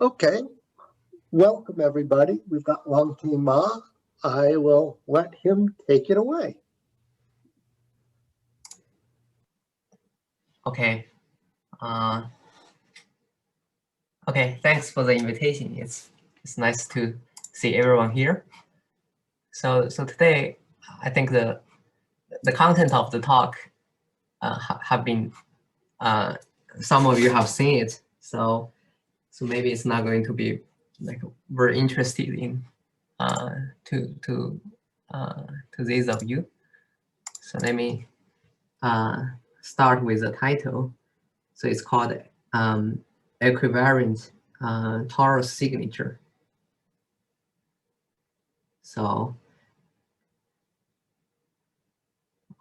Okay, welcome everybody. We've got Langte Ma. I will let him take it away. Okay. Uh, okay. Thanks for the invitation. It's nice to see everyone here. So today, I think the content of the talk have been some of you have seen it. So maybe it's not going to be like very interested in to these of you. So let me start with the title. So it's called equivariant torus signature. So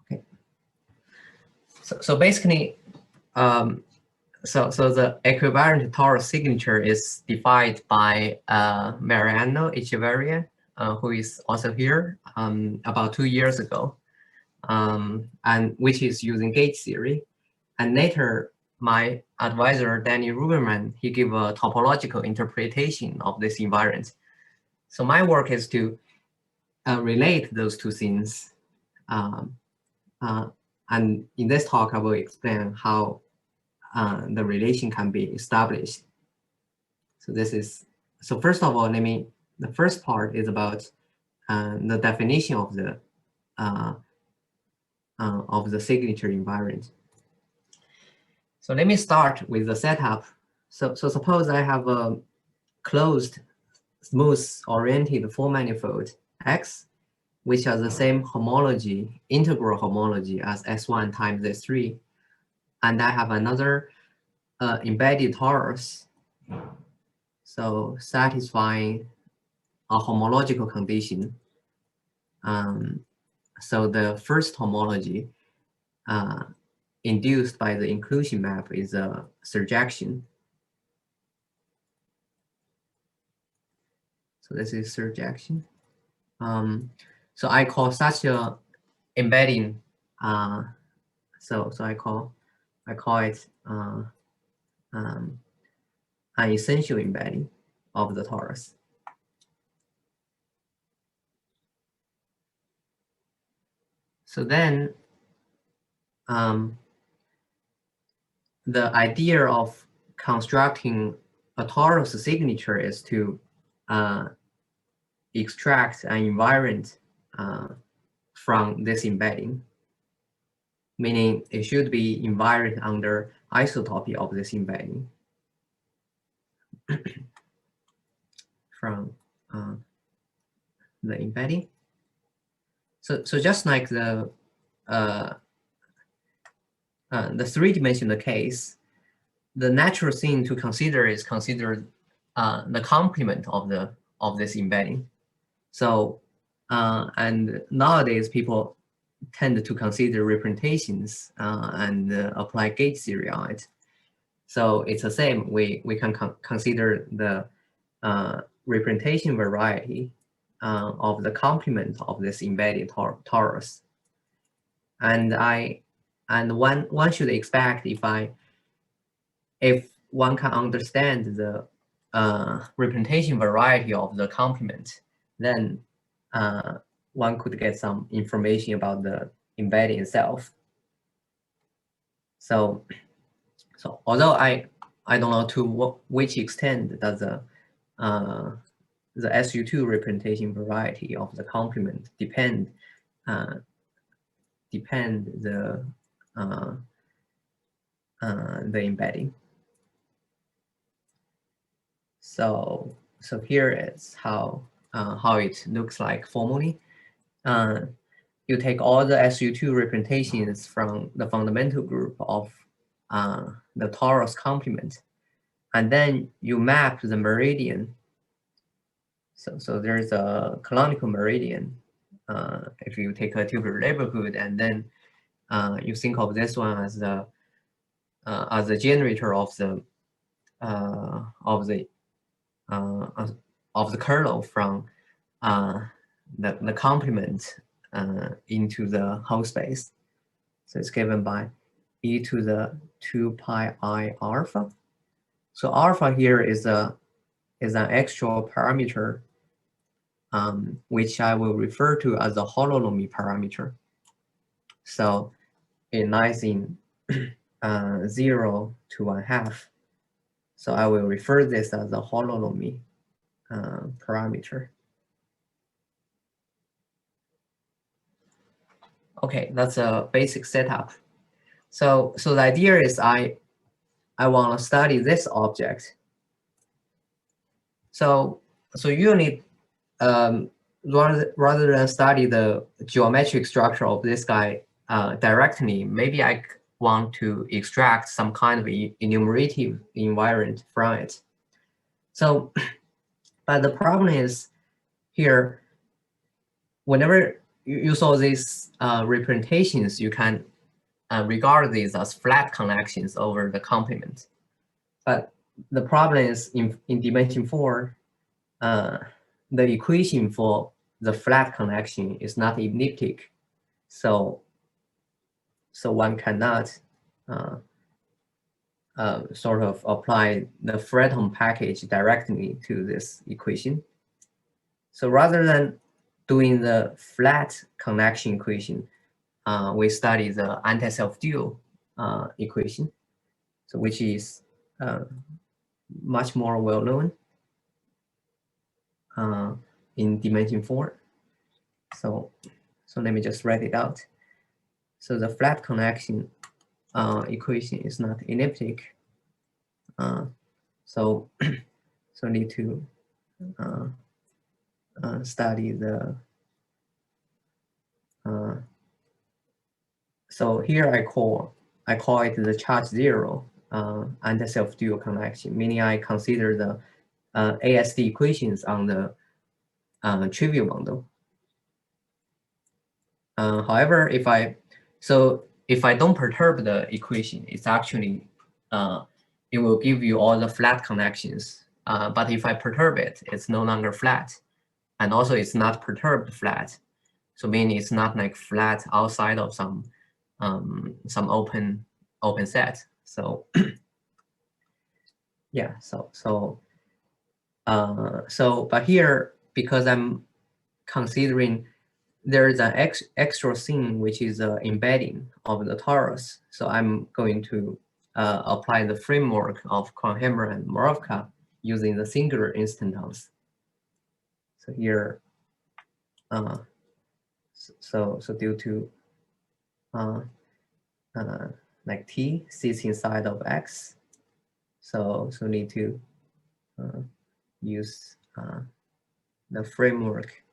okay. So basically, so the equivariant torus signature is defined by Mariano Echeverria, who is also here about 2 years ago, and which is using gauge theory. And later, my advisor, Danny Ruberman, he gave a topological interpretation of this invariant. So my work is to relate those two things. And in this talk, I will explain how the relation can be established. So first of all, the first part is about the definition of the signature invariant. So let me start with the setup. So suppose I have a closed, smooth oriented four manifold X, which has the same homology, integral homology as S1 times S3. And I have another embedded torus, so satisfying a homological condition. So the first homology induced by the inclusion map is a surjection. So this is surjection. So I call such a embedding. So I call it an essential embedding of the torus. So then the idea of constructing a torus signature is to extract an invariant from this embedding, meaning it should be invariant under isotopy of this embedding from the embedding. So just like the three-dimensional case, the natural thing to consider is the complement of this embedding. So and nowadays people tend to consider representations and apply gauge theory on it. So it's the same. We can consider the representation variety of the complement of this embedded torus. And one should expect if one can understand the representation variety of the complement, then one could get some information about the embedding itself. So although I don't know to which extent does the SU2 representation variety of the complement depend the embedding. So here is how it looks like formally. You take all the SU2 representations from the fundamental group of the torus complement, and then you map the meridian. So there's a canonical meridian. If you take a tubular neighborhood, and then you think of this one as the generator of the kernel from the complement into the whole space. So it's given by e to the 2 pi I alpha. So alpha here is a is an extra parameter, which I will refer to as the holonomy parameter. So it lies in 0 to 1/2. So I will refer this as the holonomy parameter. Okay, that's a basic setup. So the idea is I want to study this object. So you need rather than study the geometric structure of this guy directly, maybe I want to extract some kind of enumerative invariant from it. So, but the problem is here, whenever you saw these representations, you can regard these as flat connections over the complement. But the problem is in dimension 4, the equation for the flat connection is not elliptic. So one cannot sort of apply the Fredholm package directly to this equation. So rather than doing the flat connection equation, we study the anti-self-dual equation, so which is much more well known in dimension 4. So let me just write it out. So the flat connection equation is not elliptic. So need to study the. So here I call it the charge 0 anti-self-dual connection, meaning I consider the ASD equations on the trivial bundle. However, if I don't perturb the equation, it's actually it will give you all the flat connections. But if I perturb it, it's no longer flat, and also it's not perturbed flat. So meaning it's not like flat outside of some open set. So yeah. But here, because I'm considering there is an extra thing which is embedding of the torus. So I'm going to apply the framework of Kronheimer and Moravka using the singular instantons. So here, so due to like t sits inside of x, so need to use the framework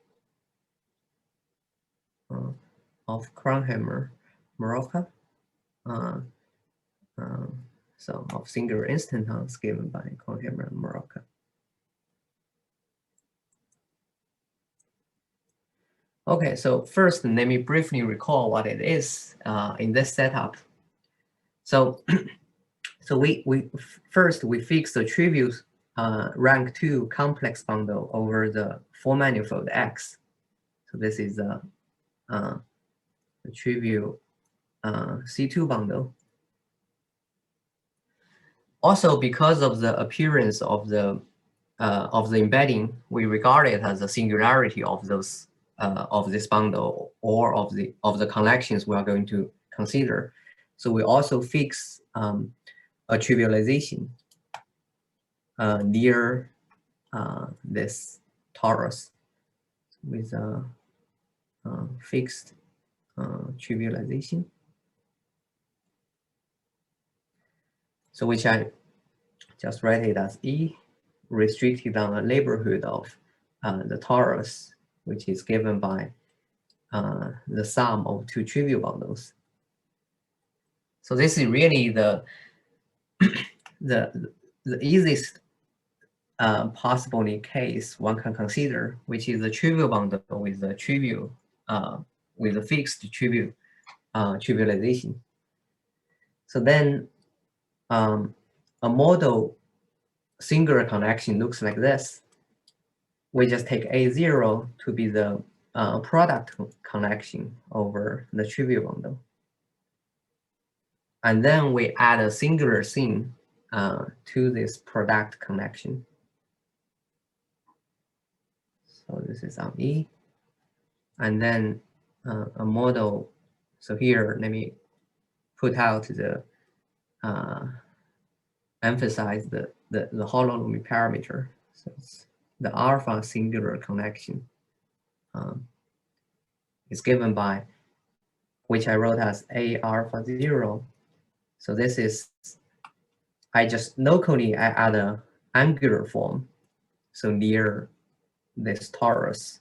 of Kronheimer Moravka. So of singular instantons given by Kronheimer and Moravka. Okay, so first let me briefly recall what it is in this setup. So we first fix the trivial rank 2 complex bundle over the 4 manifold X. So this is the trivial C2 bundle. Also, because of the appearance of the embedding, we regard it as a singularity of those of this bundle or of the connections we are going to consider. So we also fix a trivialization near this torus with a fixed trivialization. So which I just write it as E restricted on a neighborhood of the torus, which is given by the sum of 2 trivial bundles. So this is really the easiest possible case one can consider, which is the trivial bundle with the trivial with the fixed trivial trivialization. So then a model singular connection looks like this. We just take A0 to be the product connection over the trivial bundle. And then we add a singular thing to this product connection. So this is on E. And then a model. So here, let me put out the emphasize the holonomy parameter. So it's the alpha singular connection is given by, which I wrote as A alpha 0. So this is, I just locally add an angular form, so near this torus.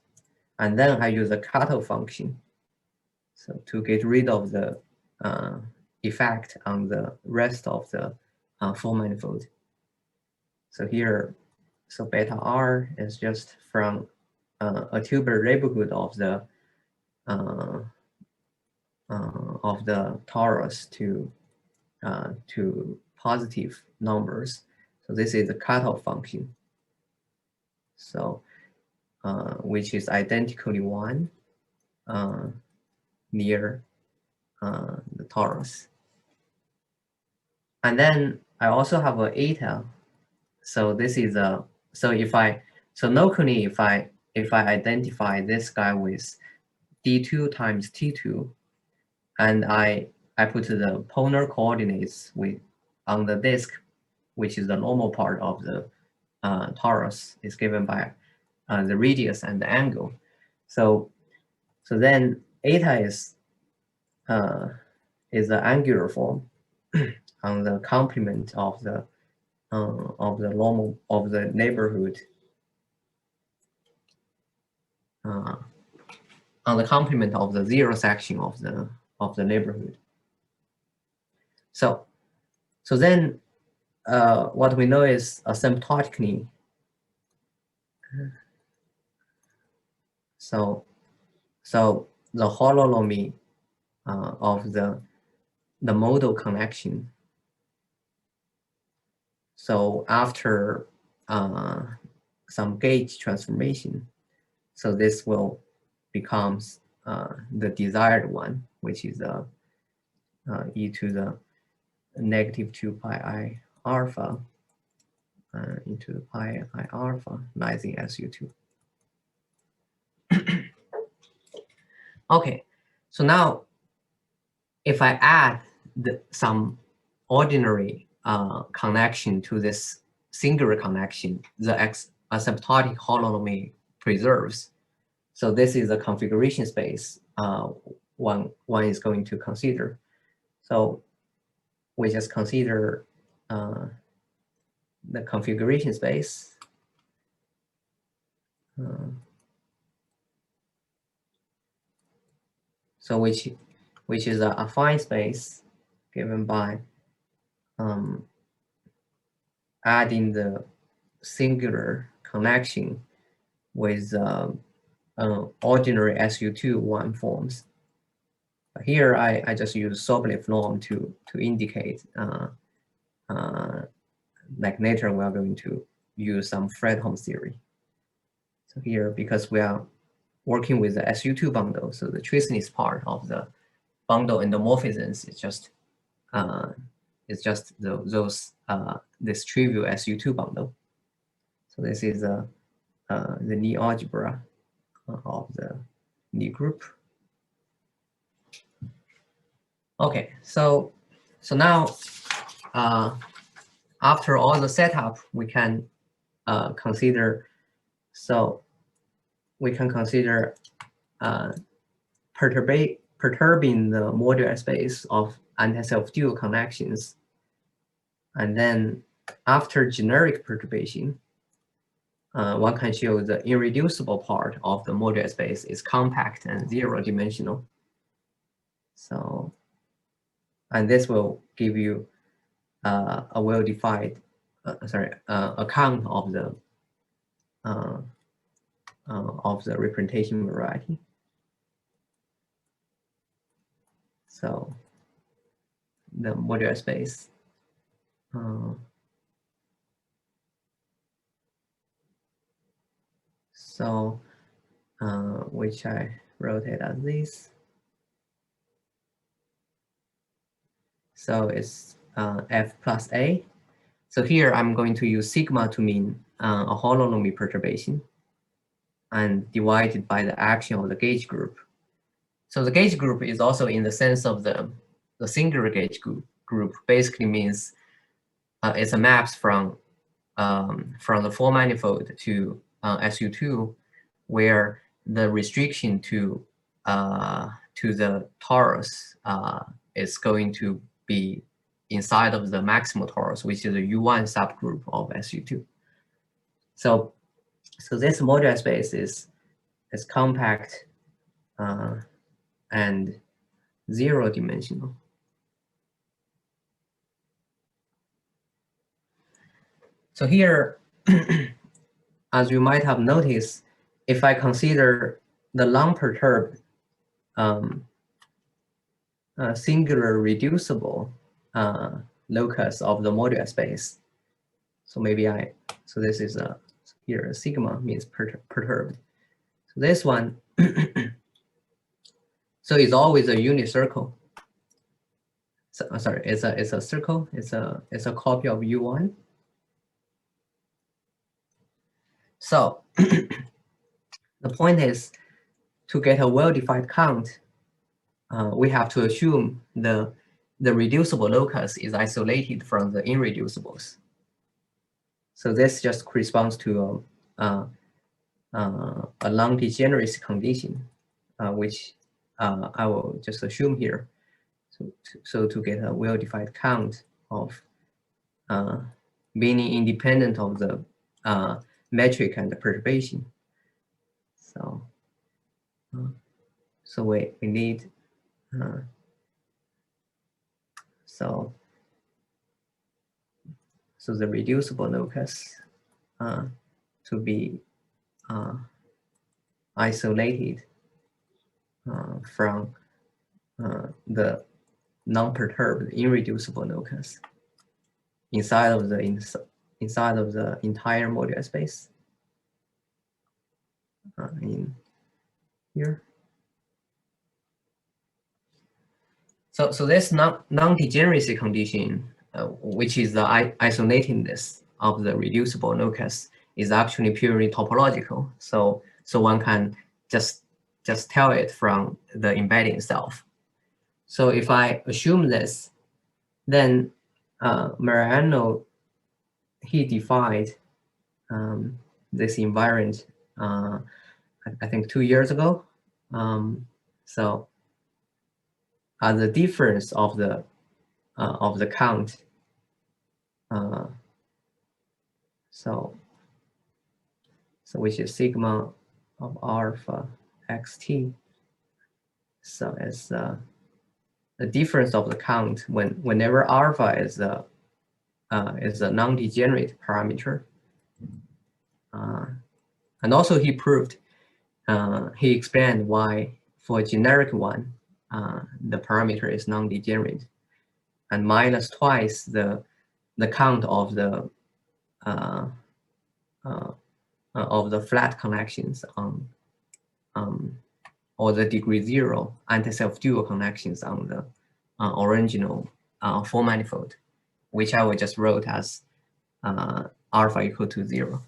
And then I use a cutoff function, so to get rid of the effect on the rest of the full manifold. So here, so beta R is just from a tubular neighborhood of the torus to positive numbers. So this is the cutoff function. So which is identically 1 near the torus. And then I also have a eta. So this is a, so locally if I identify this guy with D2 times T2, and I put the polar coordinates on the disk, which is the normal part of the torus, is given by the radius and the angle. So then eta is the angular form on the complement of the normal of the neighborhood on the complement of the 0 section of the neighborhood. So then what we know is asymptotically. So the holonomy of the modal connection. So after some gauge transformation, so this will becomes the desired one, which is e to the negative 2 pi I alpha into the pi I alpha rising SU2. Okay, so now if I add some ordinary connection to this singular connection, the asymptotic holonomy preserves. So this is a configuration space one is going to consider. So we just consider the configuration space. So which is a affine space given by adding the singular connection with ordinary SU2 one forms. But here I just use Sobolev norm to indicate like later we are going to use some Fredholm theory. So here, because we are working with the SU2 bundle, so the traceless part of the bundle endomorphisms is just this trivial SU2 bundle. So this is the Lie algebra of the Lie group. Okay, so now after all the setup, we can consider. So we can consider perturbing the modular space of anti-self dual connections, and then after generic perturbation, one can show the irreducible part of the modular space is compact and 0-dimensional. So, and this will give you a well-defined, account of the representation variety. So the modular space. Which I wrote it as this. So it's F plus A. So here I'm going to use sigma to mean a holonomy perturbation. and divided by the action of the gauge group. So the gauge group is also in the sense of the singular gauge group basically means it's a maps from the full manifold to SU2, where the restriction to the torus is going to be inside of the maximal torus, which is a U1 subgroup of SU2. So this moduli space is compact and zero dimensional. So here, as you might have noticed, if I consider the non-perturbed singular reducible locus of the moduli space, so maybe so this is here sigma means perturbed. So this one, so it's always a unit circle. So, sorry, it's a circle. It's a copy of U1. So the point is, to get a well-defined count, we have to assume the reducible locus is isolated from the irreducibles. So this just corresponds to a non-degeneracy condition, which I will just assume here. So to get a well-defined count of meaning independent of the metric and the perturbation. So we need so the reducible locus to be isolated from the non-perturbed irreducible locus inside of the entire moduli space in here. So this non-degeneracy condition, which is the isolatedness of the reducible locus, is actually purely topological. So one can just tell it from the embedding itself. So if I assume this, then Mariano, he defined this invariant, I think 2 years ago. So the difference of the count, so which is sigma of alpha xt. So as the difference of the count whenever alpha is a non-degenerate parameter, and also he proved, he explained why for a generic one the parameter is non-degenerate, and minus twice the count of the flat connections on or the degree 0 anti-self-dual connections on the original full manifold, which I will just wrote as alpha equal to 0.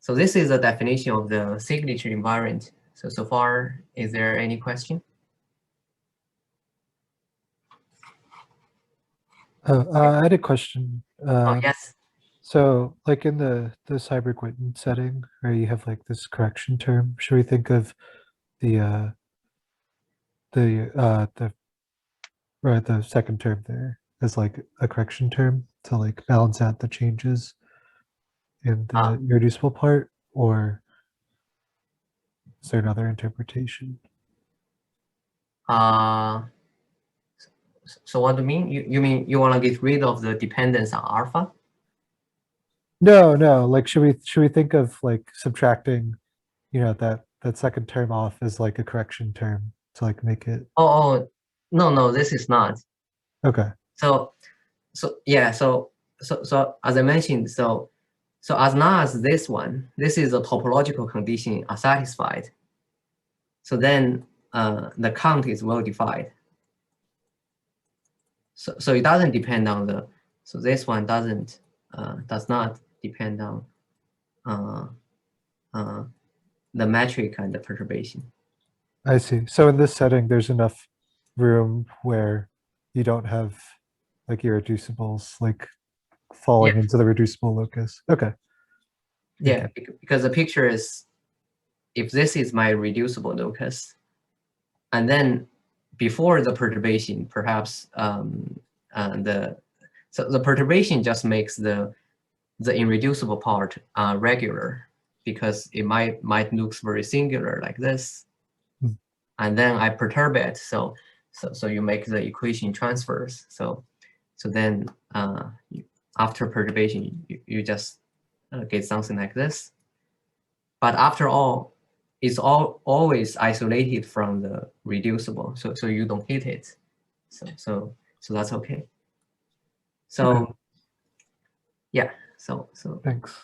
So this is the definition of the signature invariant. So far, is there any question? I had a question. Yes. So, like in the Cyber-Quinton setting, where you have like this correction term, should we think of the second term there as like a correction term to like balance out the changes in the irreducible part, or is there another interpretation? So what do you mean? You mean you want to get rid of the dependence on alpha? No. Like, should we think of like subtracting, that second term off as like a correction term to like make it? Oh no, this is not. Okay. So yeah. So as I mentioned, so as long as this is a topological condition are satisfied, so then the count is well defined. So it doesn't depend on the. So this one does not depend on the metric and the perturbation. I see. So in this setting, there's enough room where you don't have like irreducibles like falling Yeah. into the reducible locus. Okay. Yeah, because the picture is, if this is my reducible locus, and then before the perturbation, perhaps the perturbation just makes the irreducible part regular, because it might looks very singular like this, and then I perturb it, so you make the equation transfers. So then after perturbation, you just get something like this. But after all, it's always isolated from the reducible, so you don't hit it. So that's okay. So okay. Yeah, so Thanks.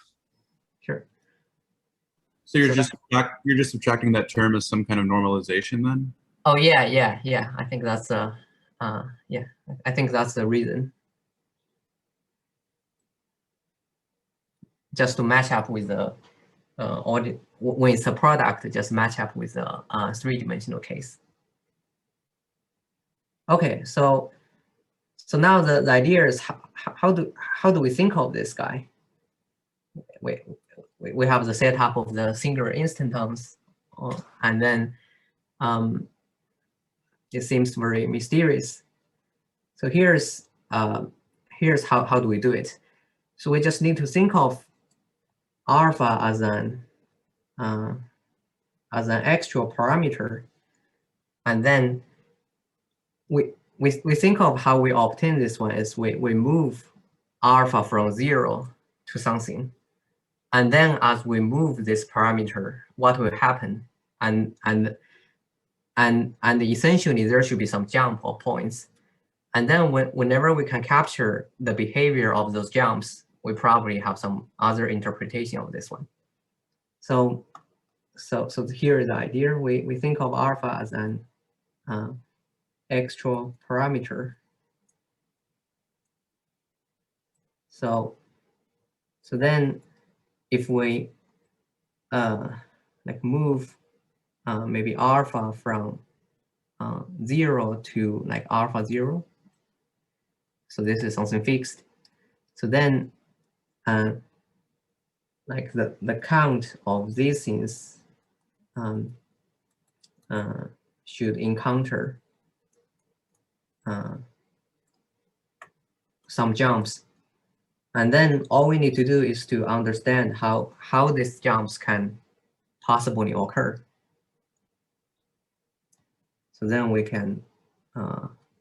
sure. So you're just subtracting that term as some kind of normalization then? Oh yeah. I think that's yeah. I think that's the reason. Just to match up with the when it's a product, just match up with the three-dimensional case. Okay, so now the idea is how do we think of this guy? We have the setup of the singular instantons, and then it seems very mysterious. So here's how do we do it? So we just need to think of alpha as an actual parameter, and then we think of how we obtain this one is we move alpha from 0 to something, and then as we move this parameter, what will happen? And essentially there should be some jump of points, and then whenever we can capture the behavior of those jumps, we probably have some other interpretation of this one. So here is the idea. We think of alpha as an extra parameter. So then if we like move maybe alpha from 0 to like alpha 0, so this is something fixed. So then like the count of these things should encounter some jumps, and then all we need to do is to understand how these jumps can possibly occur. So then we can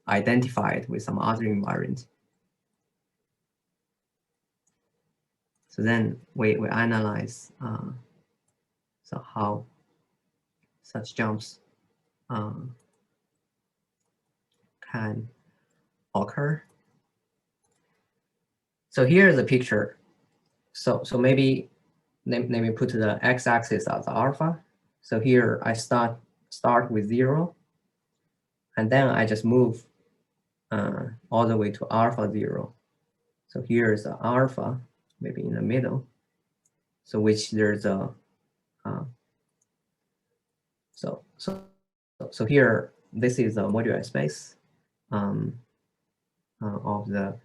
identify it with some other invariant. So then we analyze so how such jumps can occur. So here's the picture. So maybe let me put the x-axis as alpha. So here I start with 0, and then I just move all the way to alpha 0. So here is the alpha, maybe in the middle. So which there's a so here this is the moduli space of the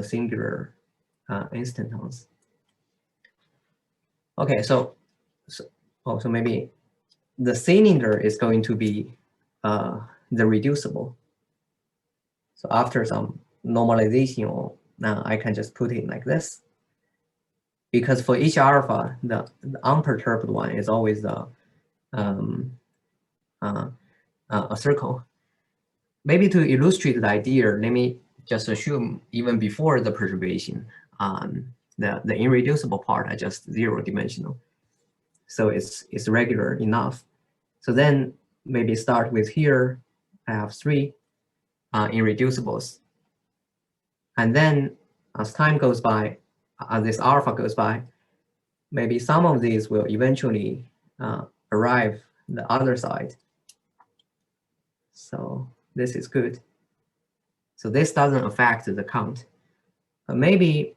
singular instantons. Okay, so maybe the cylinder is going to be the reducible. So after some normalization, now I can just put it like this. Because for each alpha, the unperturbed one is always a circle. Maybe to illustrate the idea, let me just assume even before the perturbation, the irreducible part are just 0-dimensional. So it's regular enough. So then maybe start with here, I have 3 irreducibles. And then as time goes by, as this alpha goes by, maybe some of these will eventually arrive the other side. So this is good. So this doesn't affect the count. But maybe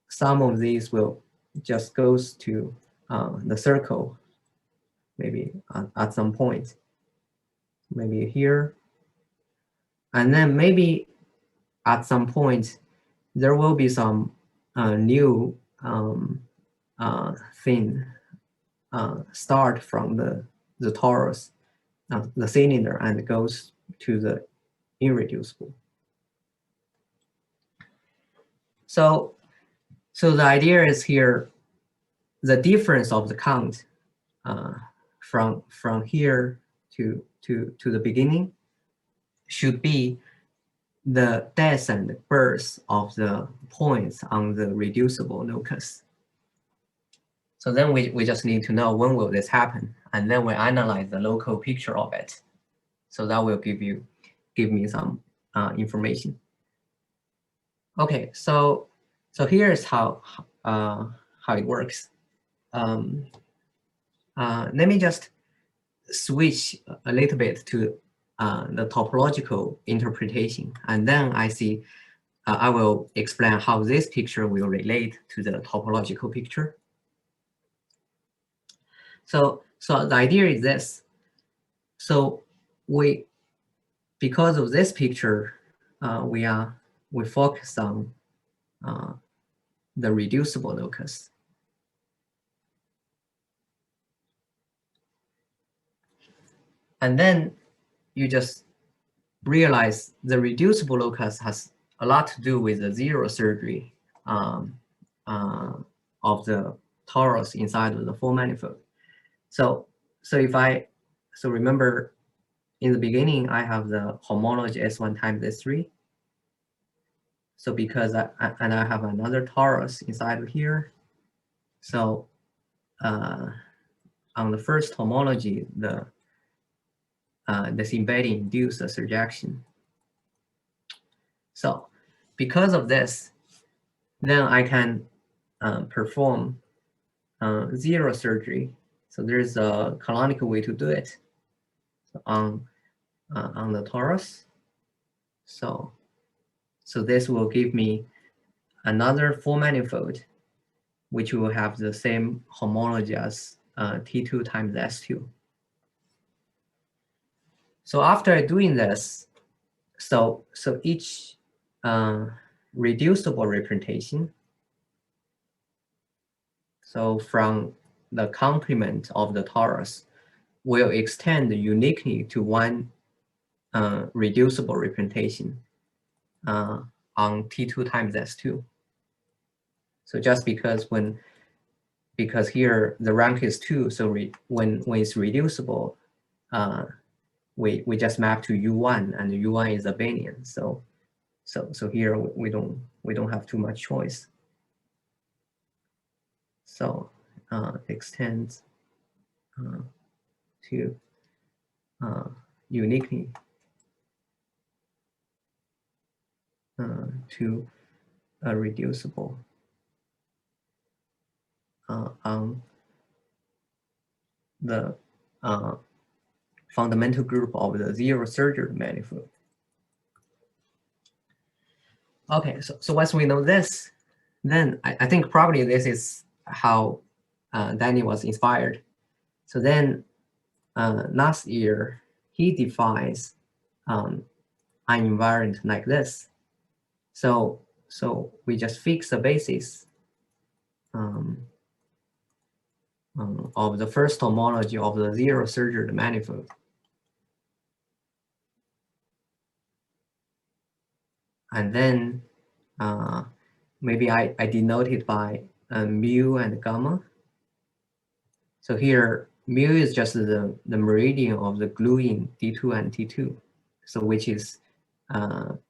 some of these will just goes to the circle, maybe at some point, maybe here. And then maybe at some point, there will be some new thing start from the torus, the cylinder, and goes to the irreducible. So the idea is here, the difference of the count from here to the beginning should be the death and birth of the points on the reducible locus. So then we just need to know when will this happen, and then we analyze the local picture of it. So that will give me some information. Okay, so here's how it works. Let me just switch a little bit to the topological interpretation, and then I will explain how this picture will relate to the topological picture. So the idea is this. So because of this picture, we focus on the reducible locus. And then you just realize the reducible locus has a lot to do with the zero surgery of the torus inside of the full manifold. So remember in the beginning, I have the homology S1 times S3. So because I have another torus inside of here. So on the first homology, this embedding induced a surjection. So because of this, then I can perform zero surgery. So there's a canonical way to do it on the torus. So this will give me another full manifold, which will have the same homology as T2 times S2. So after doing this, so each reducible representation, so from the complement of the torus, will extend uniquely to one reducible representation on T2 times S2. So just because here the rank is 2, so when it's reducible, we just map to U1, and U1 is abelian. So here we don't have too much choice. So extends to uniquely to a reducible on the fundamental group of the zero surgery manifold. Okay, so once we know this, then I think probably this is how Danny was inspired. So then last year, he defines an invariant like this. So we just fix the basis of the first homology of the zero surgery manifold. And then maybe I denote it by mu and gamma. So here, mu is just the meridian of the gluing D2 and T2, so which is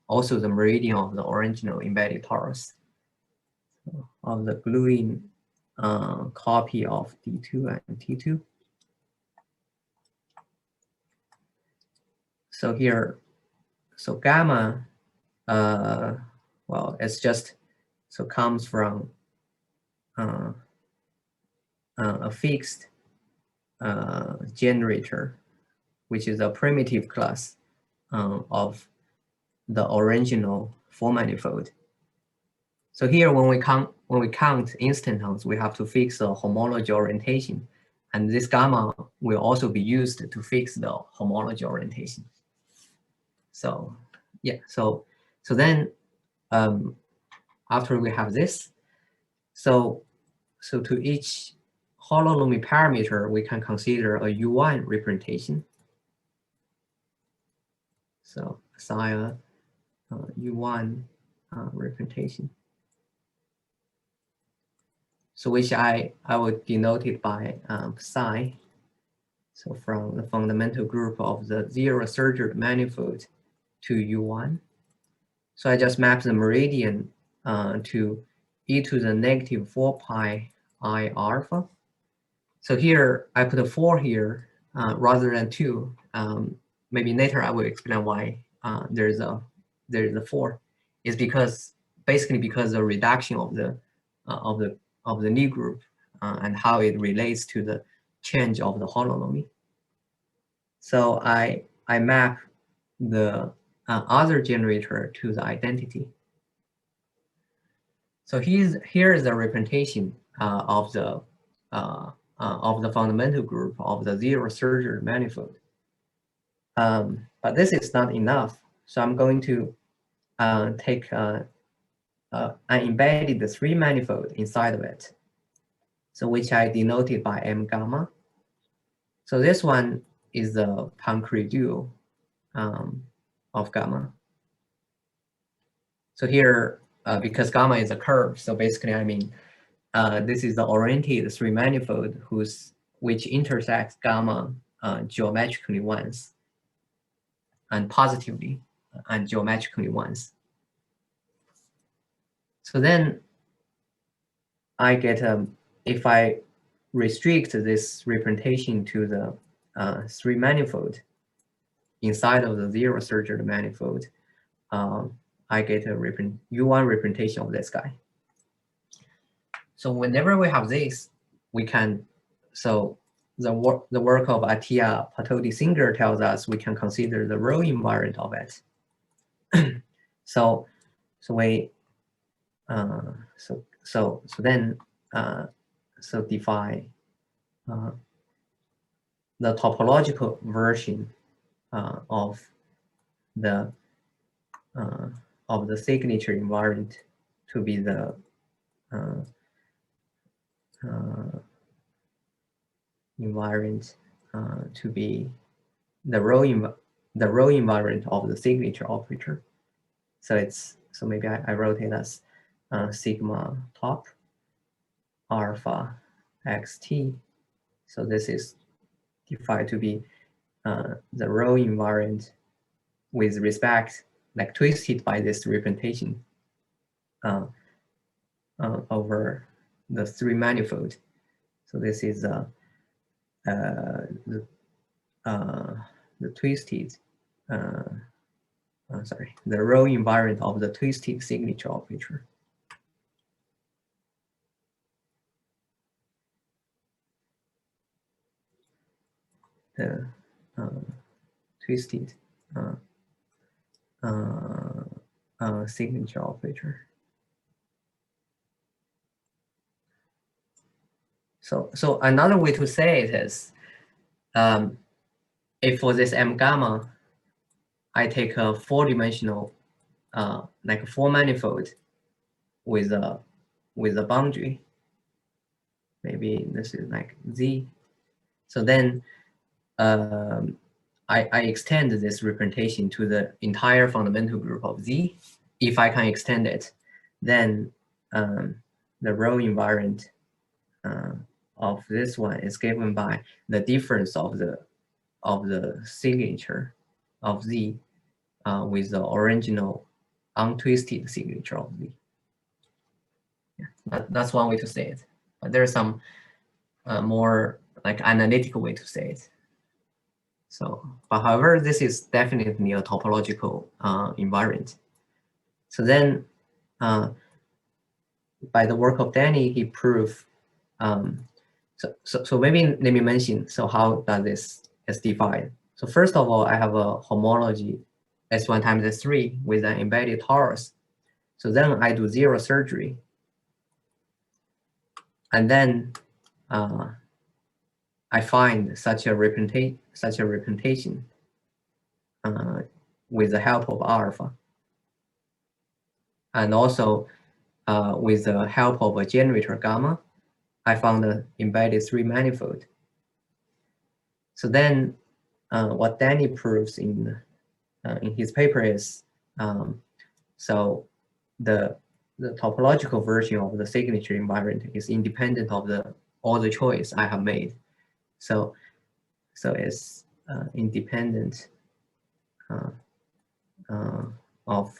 also the meridian of the original embedded torus, so of the gluing copy of D2 and T2. So here, so gamma, well, it's just, so comes from a fixed generator, which is a primitive class of the original full manifold. So here, when we when we count instantons, we have to fix the homology orientation. And this gamma will also be used to fix the homology orientation. So yeah, so then after we have this, so to each holonomy parameter, we can consider a U1 representation. So assign a U1 representation. So which I would denote it by psi. So from the fundamental group of the zero surgered manifold to U1. So I just map the meridian to e to the negative 4 pi I alpha. So here I put a 4 here rather than 2. Maybe later I will explain why there's a 4. It's because basically because the reduction of the Lie group and how it relates to the change of the holonomy. So I map the other generator to the identity. So here is the representation of the fundamental group of the zero surgery manifold. But this is not enough. So I'm going to take I embedded the 3 manifold inside of it. So which I denoted by M gamma. So this one is the Poincare dual of gamma. So here, because gamma is a curve, so basically I mean this is the oriented 3 manifold which intersects gamma geometrically once and positively and geometrically once. So then I get if I restrict this representation to the 3 manifold inside of the zero surgery manifold, I get a U1 representation of this guy. So whenever we have this, we can, so the work of Atiyah Patodi-Singer tells us we can consider the row invariant of it. so then define the topological version of the signature invariant to be the invariant to be the row invariant of the signature operator. So maybe I wrote it as sigma top alpha xt. So this is defined to be the row invariant with respect, like twisted by this representation over the 3 manifold. So this is the twisted, the row invariant of the twisted signature operator. The twisted signature operator. So another way to say it is, if for this M gamma, I take a 4-dimensional, like a 4 manifold with a boundary. Maybe this is like Z. So then I extend this representation to the entire fundamental group of Z. If I can extend it, then the row invariant of this one is given by the difference of the signature of Z with the original untwisted signature of Z. Yeah, that's one way to say it. But there's some more like analytical way to say it. So, but however, this is definitely a topological invariant. So then, by the work of Danny, he proved. So maybe let me mention. So how does this is defined? So first of all, I have a homology S1 times S3 with an embedded torus. So then I do zero surgery. And then I find such a representation with the help of alpha, and also with the help of a generator gamma, I found the embedded 3-manifold. So then, what Danny proves in his paper is, so the topological version of the signature invariant is independent of all the choice I have made. So it's independent of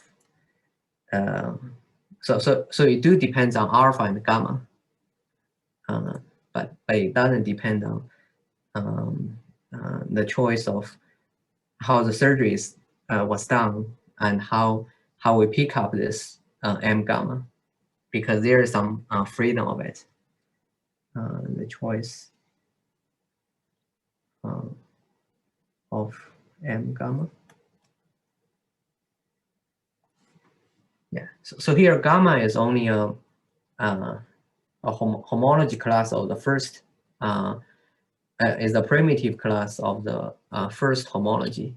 so it do depends on alpha and gamma, but it doesn't depend on the choice of how the surgery was done and how we pick up this M gamma, because there is some freedom of it, the choice of M gamma. Yeah, so here gamma is only a homology class of the first, is a primitive class of the first homology.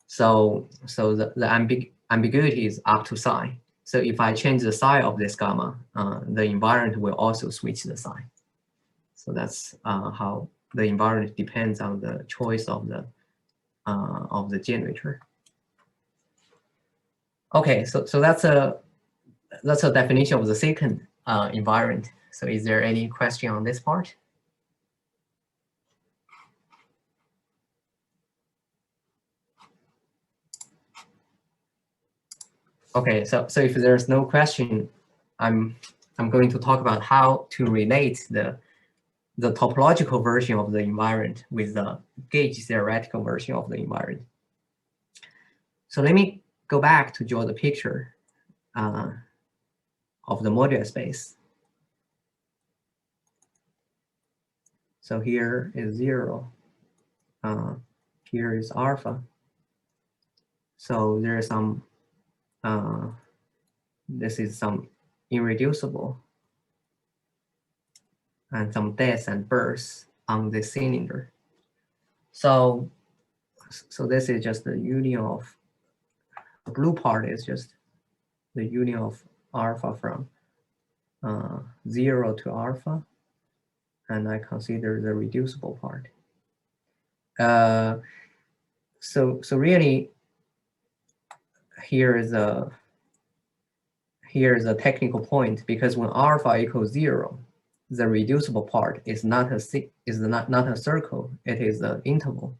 So the ambiguity is up to psi. So if I change the psi of this gamma, the invariant will also switch the psi. So that's how the invariant depends on the choice of the generator. Okay, so that's a definition of the second invariant. So is there any question on this part? Okay, so if there's no question, I'm going to talk about how to relate the topological version of the invariant with the gauge theoretical version of the invariant. So let me go back to draw the picture of the moduli space. So here is 0. Here is alpha. So there is some, this is some irreducible and some deaths and births on this cylinder. So this is just the union of, the blue part is just the union of alpha from 0 to alpha, and I consider the reducible part. So really, here is a technical point, because when alpha equals 0, the reducible part is not a circle, it is an interval.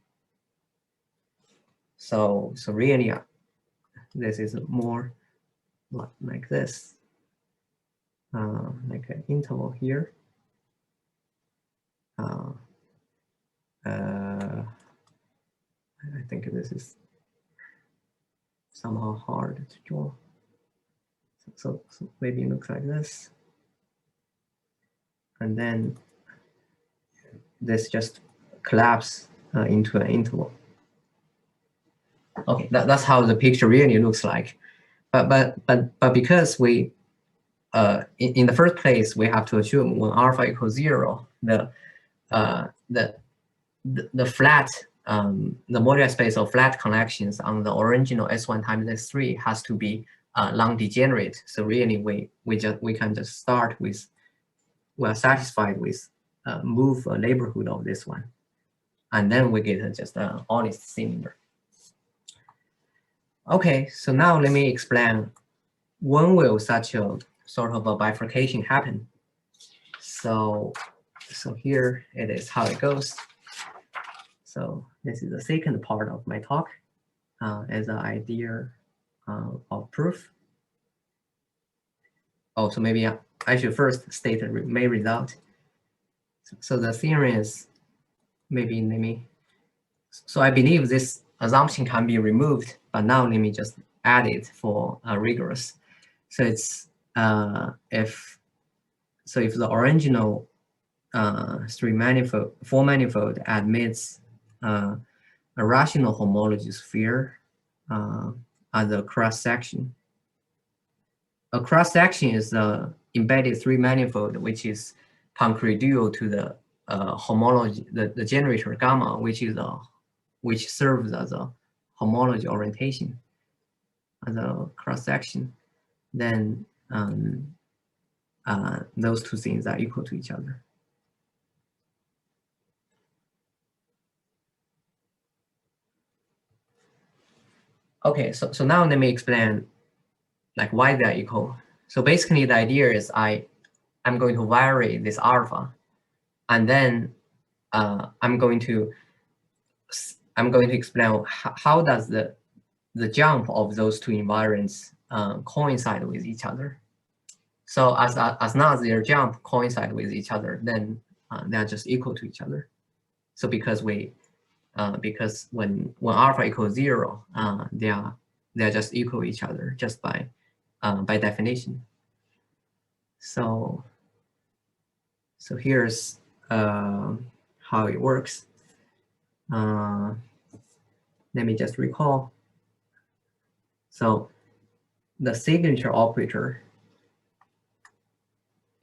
So really, this is more like this, like an interval here. I think this is somehow hard to draw. So maybe it looks like this. And then this just collapses into an interval. Okay, that's how the picture really looks like. But because we, in the first place, we have to assume when alpha equals 0, the flat, the moduli space of flat connections on the original S1 times S3 has to be non-degenerate. So really, we can just start with, we are satisfied with move a neighborhood of this one, and then we get just an honest cylinder. Okay, so now let me explain when will such a sort of a bifurcation happen. So here it is how it goes. So this is the second part of my talk as an idea of proof. Oh, so maybe I should first state the main result. So the theorem is, maybe let me, so I believe this assumption can be removed, but now let me just add it for rigorous. So it's if the original 4-manifold admits a rational homology sphere as a cross section. A cross section is the embedded 3-manifold, which is concrete dual to the homology, the generator gamma, which serves as a homology orientation, as a cross section, then those two things are equal to each other. Okay, so now let me explain like why they are equal. So basically the idea is I'm going to vary this alpha, and then I'm going to explain how does the jump of those two invariants coincide with each other. So as long as their jump coincide with each other, then they are just equal to each other. So because when alpha equals 0, they are just equal to each other just by definition. So here's how it works. Let me just recall. So the signature operator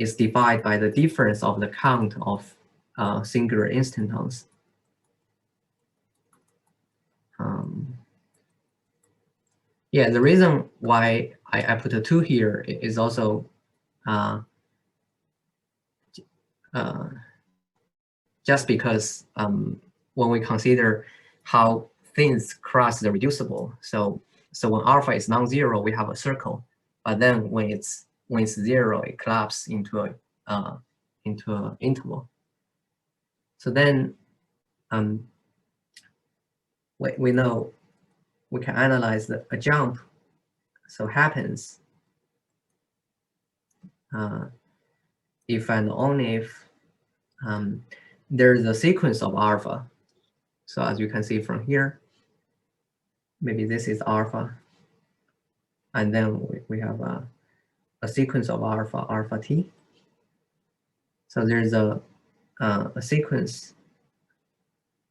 is divided by the difference of the count of singular instantons. Yeah, the reason why I put a 2 here is also just because when we consider how things cross the reducible, so when alpha is non-zero, we have a circle, but then when it's 0, it collapses into an interval. So then we know we can analyze a jump. So happens if and only if there's a sequence of alpha. So as you can see from here, maybe this is alpha, and then we have a sequence of alpha t. So there's a sequence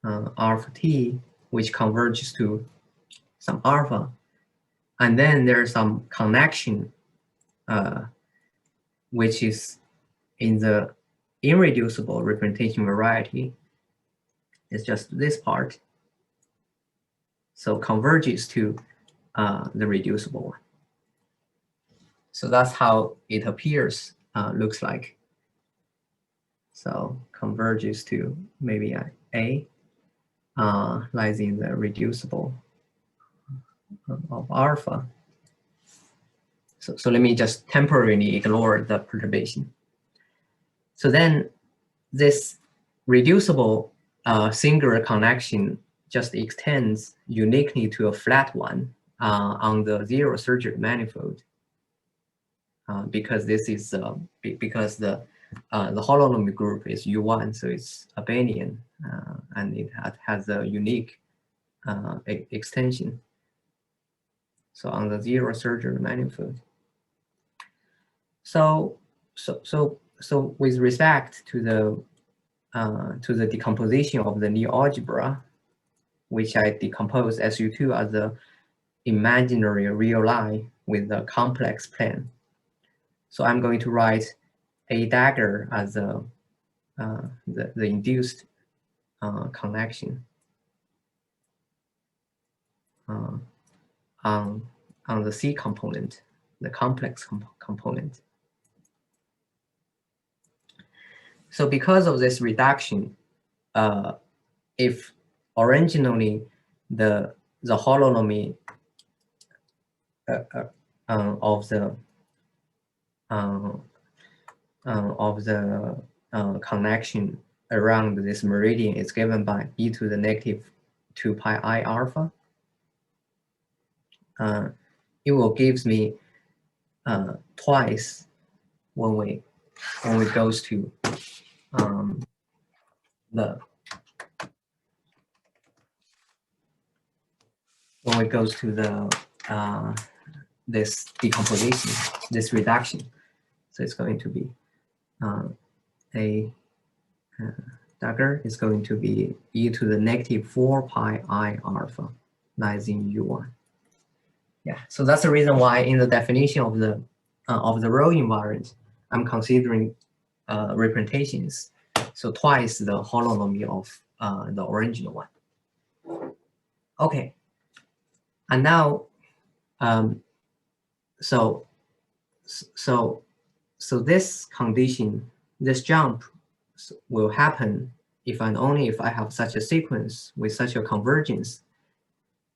alpha t which converges to some alpha, and then there's some connection which is in the irreducible representation variety. It's just this part, so converges to the reducible one. So that's how it appears, looks like. So converges to maybe A lies in the reducible of alpha. So let me just temporarily ignore the perturbation. So then this reducible singular connection just extends uniquely to a flat one on the zero surgery manifold, because this is because the holonomic group is U1, so it's abelian, and it has a unique extension. So on the zero surgery manifold. So with respect to the decomposition of the new algebra, which I decompose SU2 as the imaginary real line with the complex plane. So I'm going to write a dagger as the induced connection on the C component, the complex component. So because of this reduction, if originally the holonomy of the connection around this meridian is given by e to the negative 2 pi I alpha, it will gives me twice when it goes to this decomposition, this reduction. So it's going to be dagger is going to be e to the negative 4 pi I alpha lies in U1. Yeah, so that's the reason why in the definition of the rho invariant, I'm considering representations. So twice the holonomy of the original one. Okay, and now so this condition, this jump will happen if and only if I have such a sequence with such a convergence.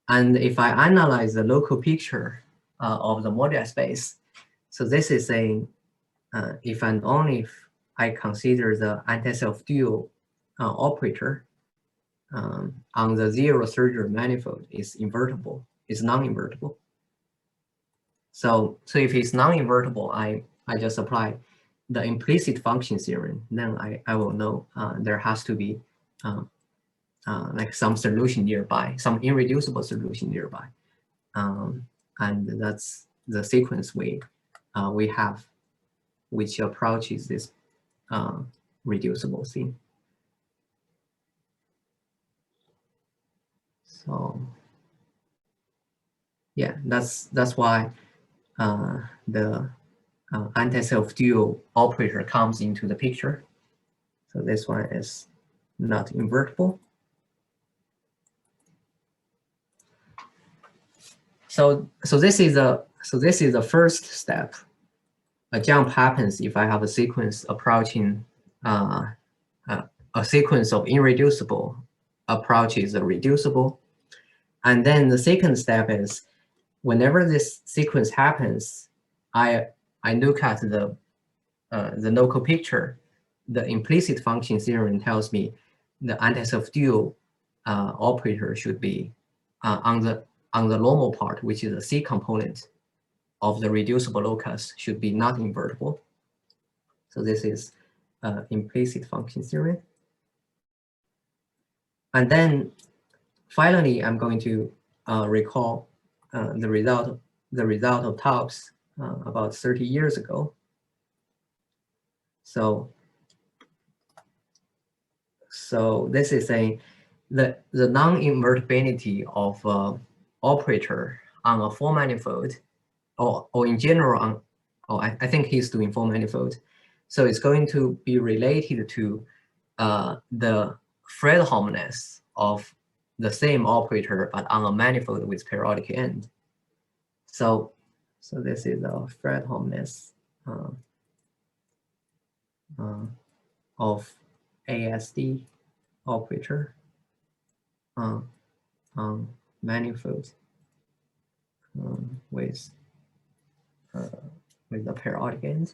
And if I analyze the local picture of the moduli space, so this is saying if and only if I consider the anti-self dual operator on the zero surgery manifold is invertible, is non-invertible. So if it's non-invertible, I just apply the implicit function theorem. Then I will know there has to be like some solution nearby, some irreducible solution nearby, and that's the sequence we have, which approaches this reducible thing. So yeah, that's why the anti-self dual operator comes into the picture. So this one is not invertible. So this is the first step. A jump happens if I have a sequence approaching a sequence of irreducible approaches a reducible. And then the second step is whenever this sequence happens, I look at the local picture. The implicit function theorem tells me the anti-self dual operator should be on the normal part, which is the C component of the reducible locus, should be not invertible. So this is implicit function theorem. And then finally, I'm going to recall the result of Taubes about 30 years ago. So this is saying the non-invertibility of operator on a four manifold, or in general on, I think he's doing four manifold. So it's going to be related to the Fredholmness of the same operator, but on a manifold with periodic end. So this is a Fredholmness of ASD operator on manifold with the periodic end.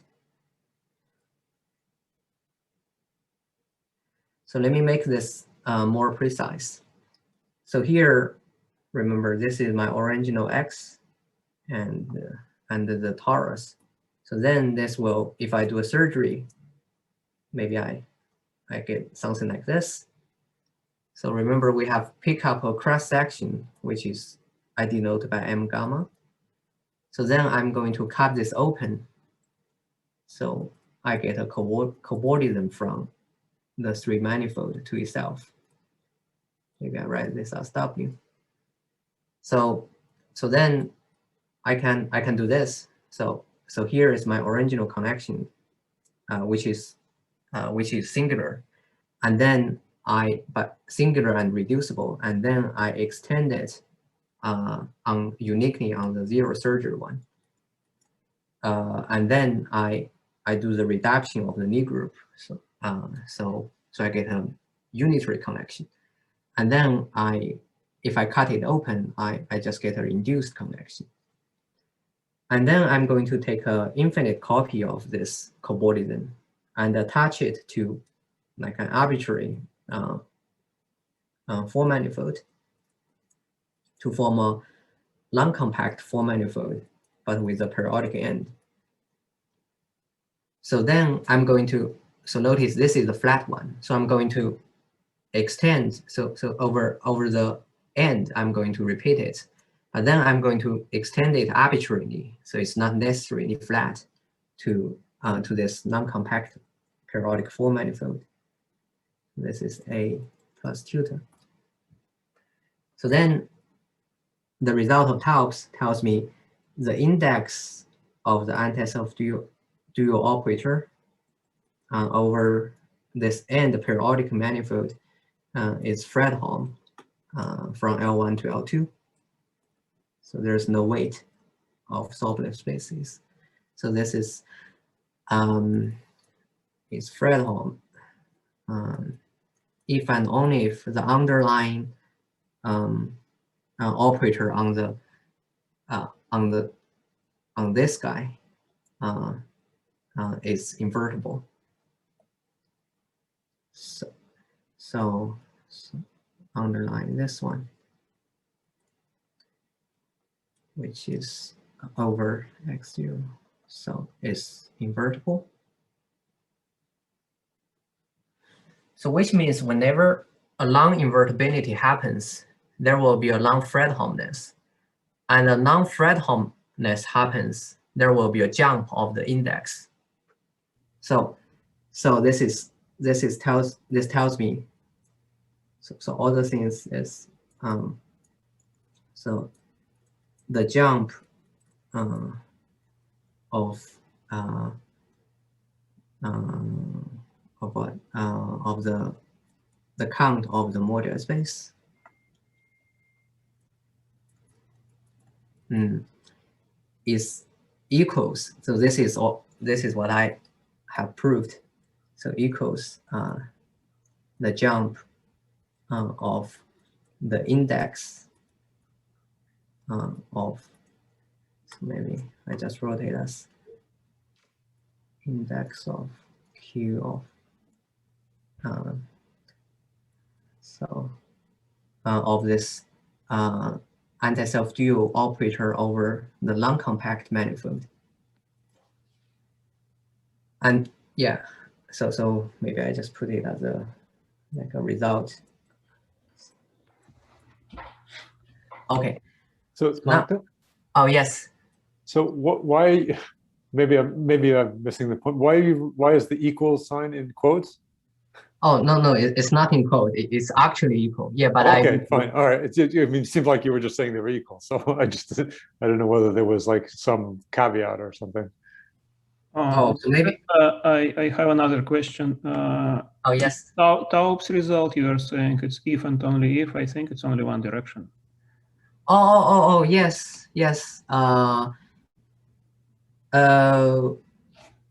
So let me make this more precise. So here, remember, this is my original X and the torus. So then this will, if I do a surgery, maybe I get something like this. So remember, we have pick up a cross section, which is I denote by M gamma. So then I'm going to cut this open. So I get a cobordism from the three manifold to itself. Maybe I write this as W. So then I can do this. So here is my original connection, which is singular, and then but singular and reducible, and then I extend it uniquely on the zero surgery one, and then I do the reduction of the knee group. So I get a unitary connection, and then if I cut it open, I just get an induced connection. And then I'm going to take an infinite copy of this cobordism and attach it to like an arbitrary four manifold to form a non-compact four manifold, but with a periodic end. So then I'm going to, so notice this is the flat one. So I'm going to extend, so over the end, I'm going to repeat it. But then I'm going to extend it arbitrarily, so it's not necessarily flat to this non-compact periodic four manifold. This is A plus tutor. So then the result of Taubes tells me the index of the anti-self dual operator over this end periodic manifold is Fredholm from L1 to L2. So there's no weight of Sobolev spaces. So this is Fredholm if and only if the underlying operator on this guy is invertible. So underline this one, which is over x0, so it's invertible. So which means whenever a long invertibility happens, there will be a long Fredholmness, and a non-Fredholmness happens, there will be a jump of the index. So this tells me. So all the things is so the jump of what of the count of the modular space is equals. So this is what I have proved. So equals the jump of the index of, so maybe I just wrote it as index of Q of of this anti-self dual operator over the long compact manifold. And yeah, so maybe I just put it as a result. Okay. So it's Langte? Oh yes. So why? Maybe I'm missing the point. Why is the equal sign in quotes? Oh no, it's not in quote. It's actually equal. Yeah, but okay, fine, all right. I mean, it seemed like you were just saying they were equal. So I don't know whether there was like some caveat or something. So maybe I have another question. Oh yes. Taub's result, you are saying it's if and only if. I think it's only one direction. Oh yes.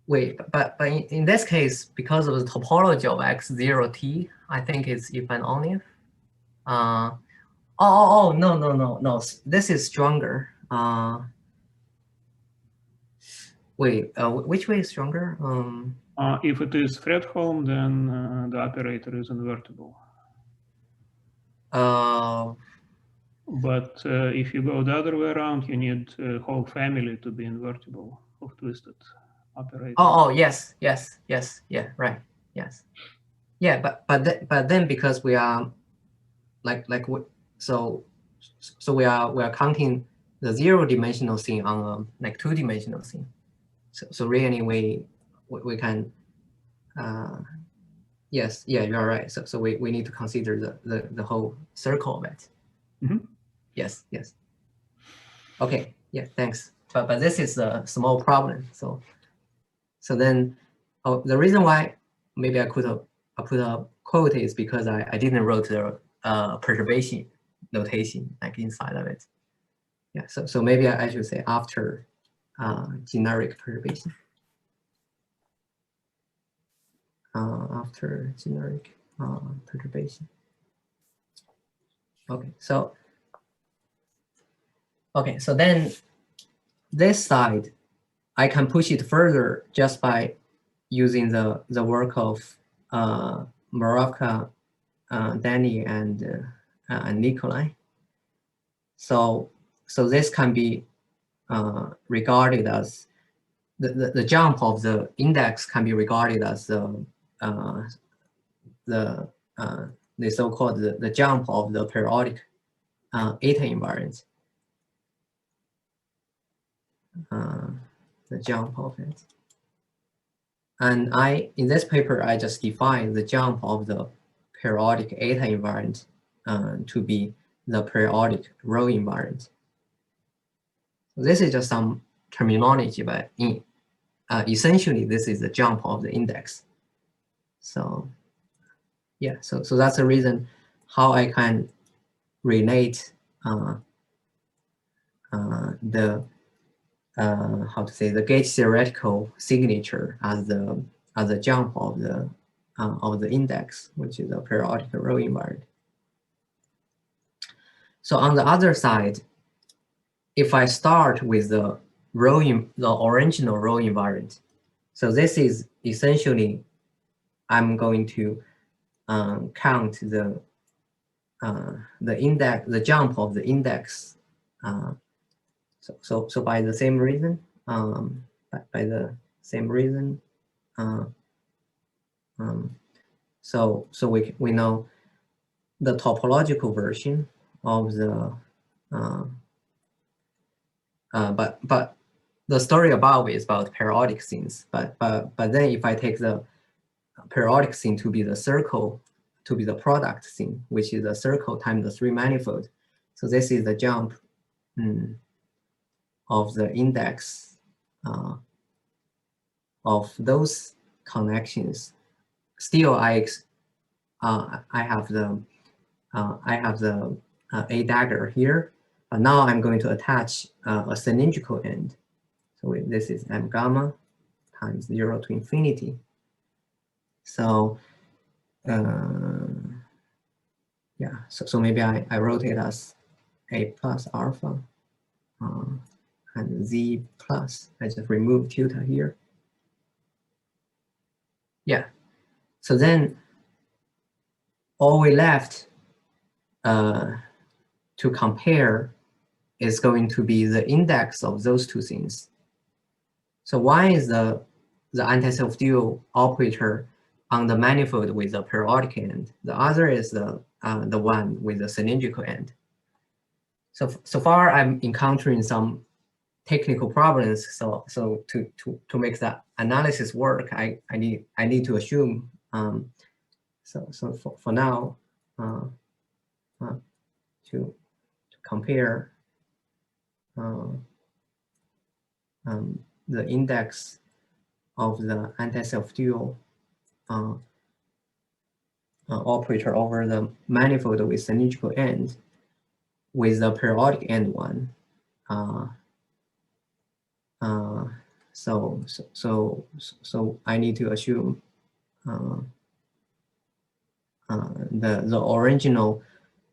Wait, but in this case, because of the topology of x0t, I think it's if and only if. No. This is stronger. Wait, which way is stronger? If it is Fredholm, then the operator is invertible. But if you go the other way around, you need a whole family to be invertible of twisted operators. Oh yes, yeah, right, yes, yeah, but then because we are so we are counting the 0-dimensional thing on a 2-dimensional thing. So really we can yes, yeah, you're right. So we need to consider the whole circle of it. Mm-hmm. Yes. Okay, yeah, thanks. But this is a small problem. So then the reason why maybe I put a quote is because I didn't wrote the perturbation notation like inside of it. Yeah, so maybe I should say after generic perturbation. After generic perturbation. Okay, so then this side, I can push it further just by using the work of Moravka, Danny, and Nikolai. So this can be regarded as the jump of the index can be regarded as the so-called the jump of the periodic eta invariant. The jump of it. And in this paper, I just defined the jump of the periodic eta invariant to be the periodic rho invariant. This is just some terminology, but essentially this is the jump of the index. So yeah, so that's the reason how I can relate the how to say, the gauge theoretical signature as the jump of the index, which is a periodic row invariant. So on the other side, if I start with the original row invariant, so this is essentially, I'm going to count the index, the jump of the index. So by the same reason, so we know the topological version of the but the story above is about periodic scenes. But then if I take the periodic scene to be the circle, to be the product scene, which is the circle times the 3 manifold. So this is the jump of the index of those connections. Still, I have the A dagger here, but now I'm going to attach a cylindrical end. So this is m gamma times 0 to infinity. So yeah, so maybe I wrote it as A plus alpha and Z plus. I just remove tilde here. Yeah, so then all we left to compare is going to be the index of those two things. So one is the anti-self-dual operator on the manifold with the periodic end. The other is the one with the cylindrical end. So far, I'm encountering some technical problems. So to make that analysis work, I need to assume. So for now, to compare the index of the anti-self-dual operator over the manifold with cylindrical end with the periodic end one. So I need to assume the original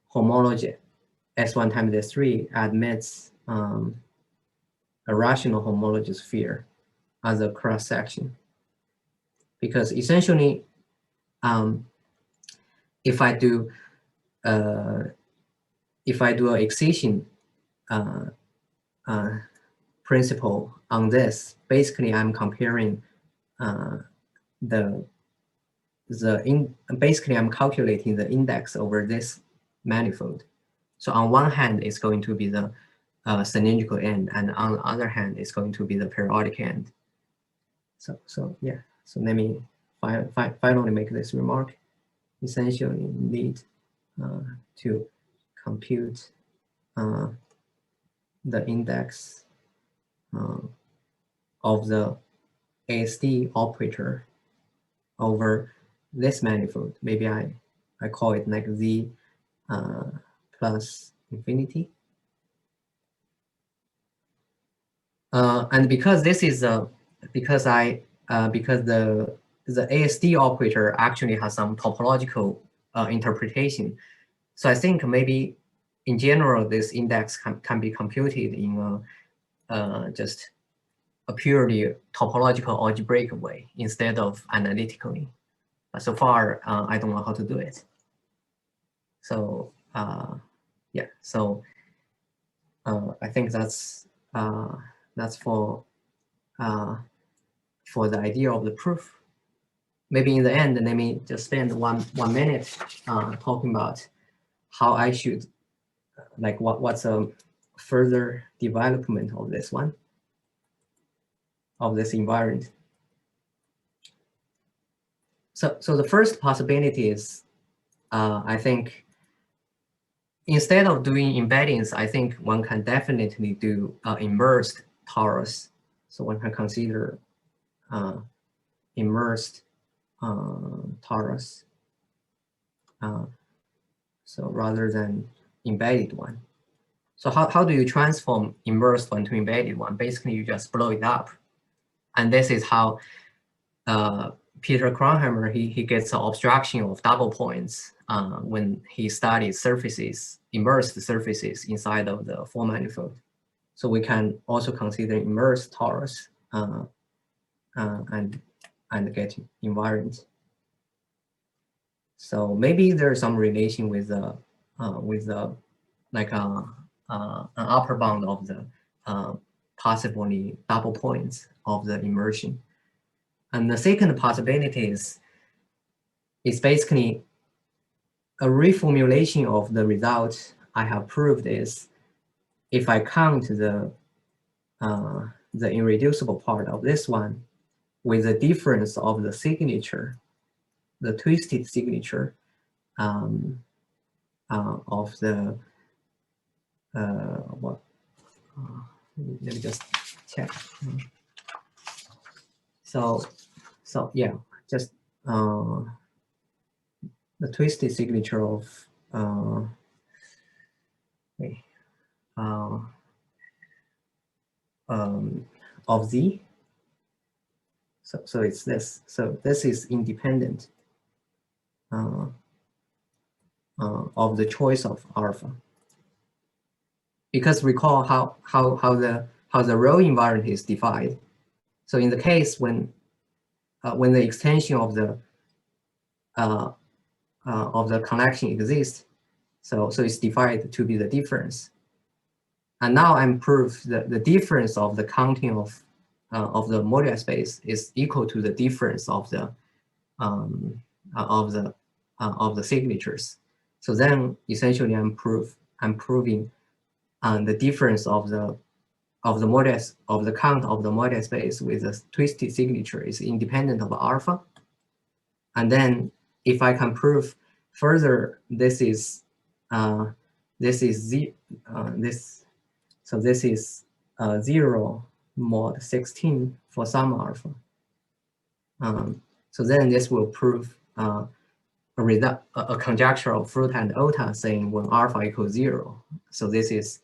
homology S1 times S3 admits a rational homology sphere as a cross section, because essentially, if I do an excision principle on this, basically I'm comparing basically I'm calculating the index over this manifold. So on one hand, it's going to be the cylindrical end, and on the other hand, it's going to be the periodic end. So yeah. So let me finally make this remark. Essentially, need to compute the index of the ASD operator over this manifold. Maybe I call it like Z plus infinity. And because this is because the ASD operator actually has some topological interpretation. So I think maybe in general this index can be computed in just a purely topological algebraic way instead of analytically. But so far I don't know how to do it. So yeah, so I think that's for the idea of the proof. Maybe in the end, let me just spend one minute talking about how I should, like what's a further development of this one, of this invariant. So the first possibility is, I think, instead of doing embeddings, I think one can definitely do immersed torus. So one can consider immersed torus. So rather than embedded one. So how do you transform inverse one to embedded one? Basically, you just blow it up. And this is how Peter Kronheimer, he gets an abstraction of double points when he studies surfaces, inverse surfaces inside of the full manifold. So we can also consider inverse torus and get invariant. So maybe there's some relation with the like an upper bound of the possibly double points of the immersion. And the second possibility is basically a reformulation of the result I have proved is if I count the irreducible part of this one with the difference of the signature, the twisted signature of the let me just check. So yeah, just the twisted signature of of Z. So it's this. So this is independent of the choice of alpha. Because recall how the row invariant is defined. So in the case when the extension of the connection exists, so it's defined to be the difference. And now I'm proof that the difference of the counting of the moduli space is equal to the difference of the signatures. So then essentially I'm proving the difference of the modulus of the count of the moduli space with a twisted signature is independent of alpha. And then if I can prove further, this is so this is 0 mod 16 for some alpha. So then this will prove a conjecture of Fruta and Ota saying when alpha equals 0. So this is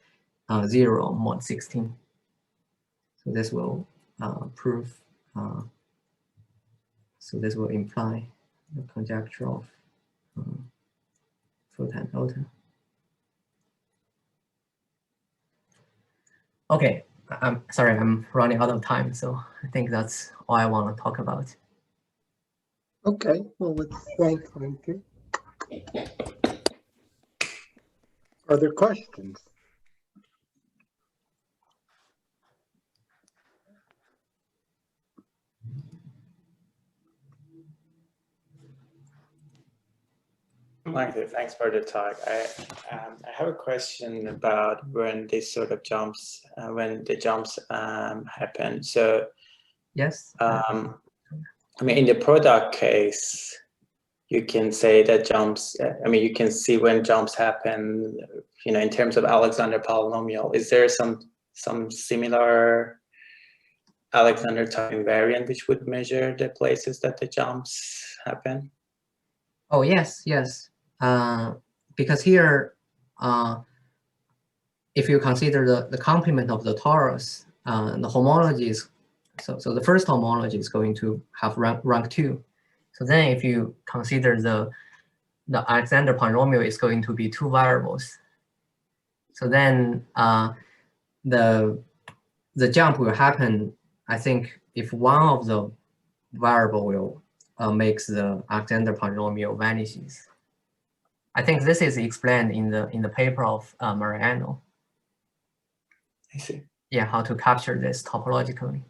0 mod 16. So this will prove. So this will imply the conjecture of Fruta and Ota. Okay, I'm sorry, I'm running out of time, so I think that's all I want to talk about. Okay, well, let's thank Langte. Are there questions? Langte, thanks for the talk. I have a question about when these sort of jumps, when the jumps happen. So Yes. I mean, in the product case, you can say that jumps. I mean, you can see when jumps happen. You know, in terms of Alexander polynomial, is there some similar Alexander type invariant which would measure the places that the jumps happen? Oh yes, yes. Because here, if you consider the complement of the torus, the homology is so the first homology is going to have rank 2. So then if you consider the Alexander polynomial is going to be 2 variables. So then the jump will happen, I think, if one of the variable will makes the Alexander polynomial vanishes. I think this is explained in the paper of Mariano. I see. Yeah, how to capture this topologically.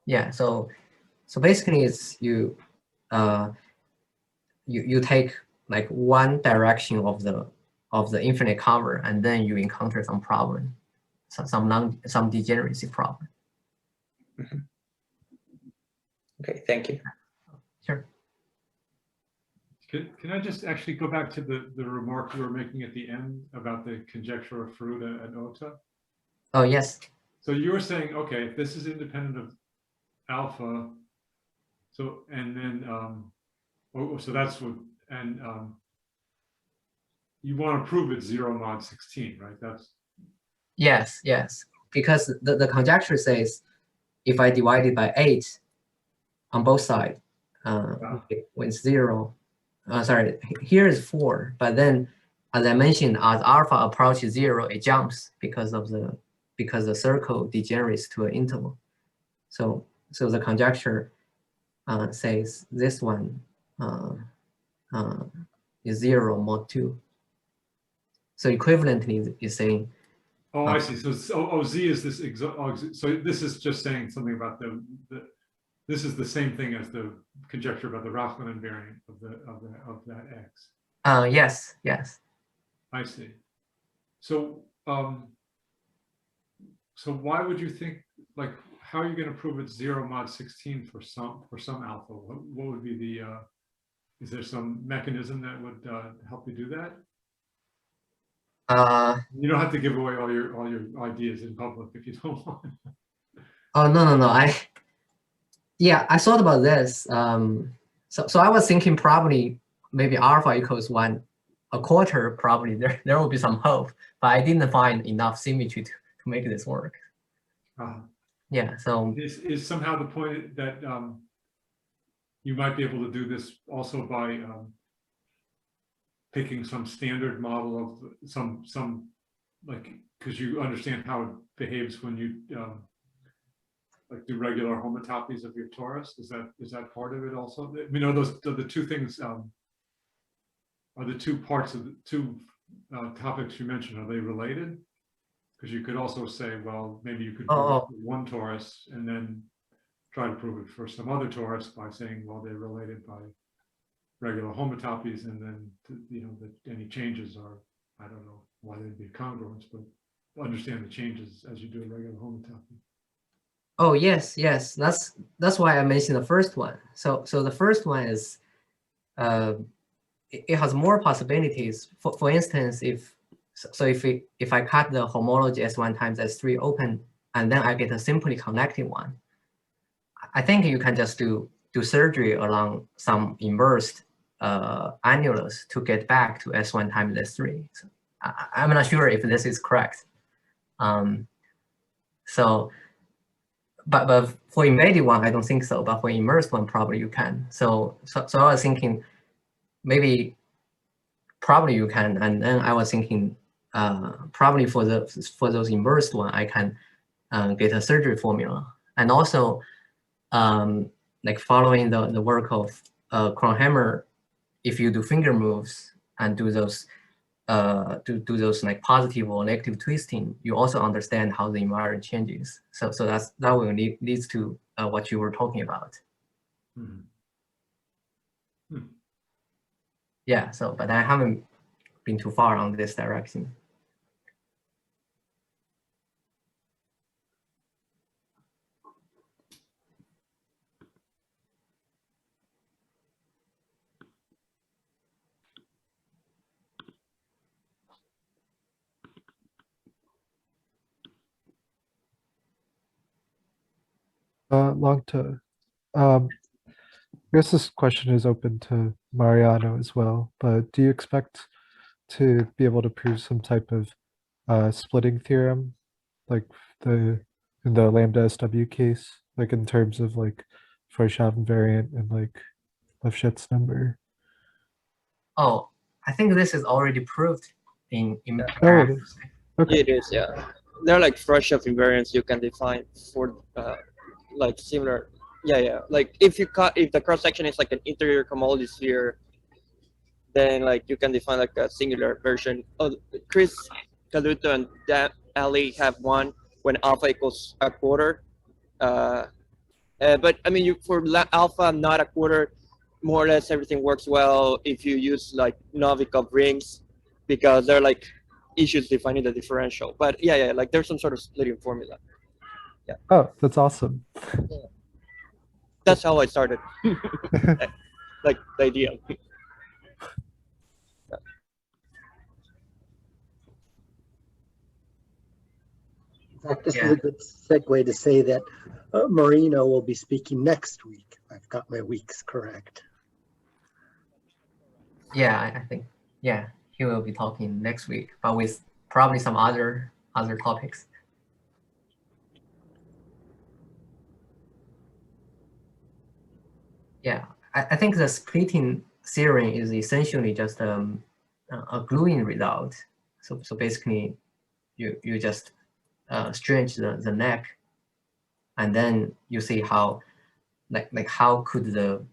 Yeah, so basically it's you take like one direction of the infinite cover, and then you encounter some problem, some degeneracy problem. Mm-hmm. Okay, thank you. Sure. Can I just actually go back to the remark you were making at the end about the conjecture of Fruta and Ota? Oh, yes. So you were saying, okay, if this is independent of alpha, So, and then, so that's what, and you want to prove it's 0 mod 16, right? That's, Yes, yes. Because the conjecture says if I divide it by 8 on both sides, when it's 0, sorry, here is 4, but then as I mentioned, as alpha approaches 0, it jumps because the circle degenerates to an interval. So the conjecture says this one is 0 mod 2. So equivalently is saying. oh, I see. So, Z is this, so this is just saying something about this is the same thing as the conjecture about the Rothman invariant of that X. Yes, yes. I see. So, so why would you think, like, how are you going to prove it's 0 mod 16 for some alpha? What would be the, is there some mechanism that would help you do that? You don't have to give away all your ideas in public if you don't want. Oh, no. I thought about this. So I was thinking probably maybe alpha equals 1/4, probably there will be some hope, but I didn't find enough symmetry to make this work. Yeah, so is somehow the point that you might be able to do this also by picking some standard model of some like, because you understand how it behaves when you like do regular homotopies of your torus. Is that part of it also? You know, those the two things are the two parts of the two topics you mentioned. Are they related? Because you could also say, well, maybe you could prove it for one torus and then try to prove it for some other torus by saying, well, they're related by regular homotopies, and then you know that any changes are, I don't know why they'd be congruence, but understand the changes as you do a regular homotopy. oh yes, that's why I mentioned the first one. So the first one is it has more possibilities. For instance, if I cut the homology S1 times S3 open and then I get a simply connected one, I think you can just do surgery along some inversed annulus to get back to S1 times S3. So I'm not sure if this is correct. So, but for embedded one, I don't think so. But for immersed one, probably you can. So I was thinking maybe probably you can, and then I was thinking probably for those immersed one, I can get a surgery formula, and also like following the work of Kronhammer, if you do finger moves and do those like positive or negative twisting, you also understand how the environment changes. So that will leads to what you were talking about. Yeah. So, but I haven't been too far on this direction. Langte, I guess this question is open to Mariano as well, but do you expect to be able to prove some type of splitting theorem, like in the lambda SW case, like in terms of like Forshaw invariant and like Lefschetz number? Oh, I think this is already proved in Oh, it is. Okay. It is, yeah. There are like Forshaw invariants you can define for like similar. Yeah. Like if the cross section is like an interior cohomology sphere, then like you can define like a singular version. Oh, Chris Caluto and Dan Ali have one when alpha equals 1/4. But I mean, for alpha not 1/4, more or less everything works well if you use like Novikov rings, because they're like issues defining the differential. But yeah, like there's some sort of splitting formula. Yeah. Oh, that's awesome. That's how I started. Like the idea. In fact, this is a good segue to say that Marino will be speaking next week. I've got my weeks correct. Yeah, I think, yeah, he will be talking next week, but with probably some other topics. Yeah, I think the splitting theorem is essentially just a gluing result. So basically, you just stretch the neck, and then you see how like how could the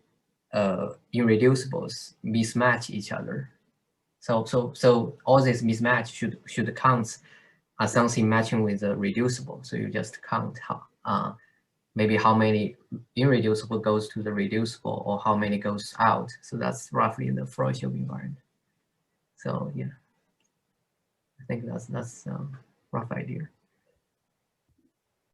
irreducibles mismatch each other. So all this mismatch should count as something matching with the reducible. So you just count how maybe how many irreducible goes to the reducible or how many goes out. So that's roughly the Freudhoff invariant. So yeah, I think that's a rough idea.